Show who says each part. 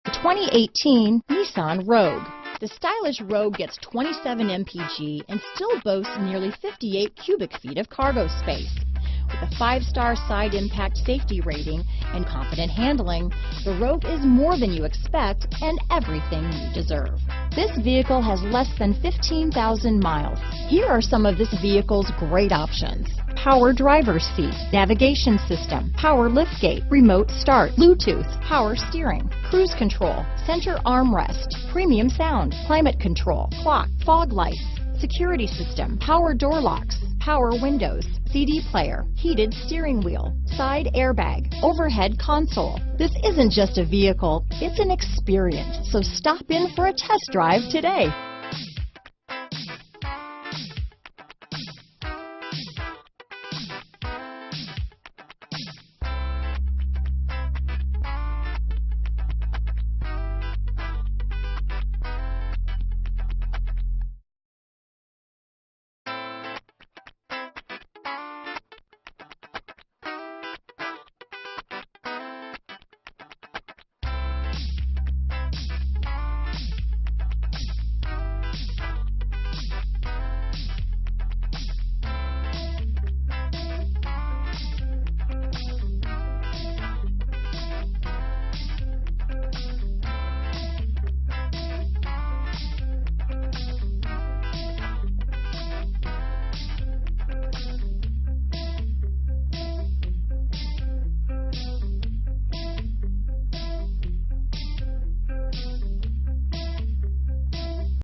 Speaker 1: The 2018 Nissan Rogue. The stylish Rogue gets 27 mpg and still boasts nearly 58 cubic feet of cargo space. With a 5-star side impact safety rating and confident handling, the Rogue is more than you expect and everything you deserve. This vehicle has less than 15,000 miles. Here are some of this vehicle's great options: power driver's seat, navigation system, power liftgate, remote start, Bluetooth, power steering, cruise control, center armrest, premium sound, climate control, clock, fog lights, security system, power door locks, power windows, CD player, heated steering wheel, side airbag, overhead console. This isn't just a vehicle, it's an experience. So stop in for a test drive today.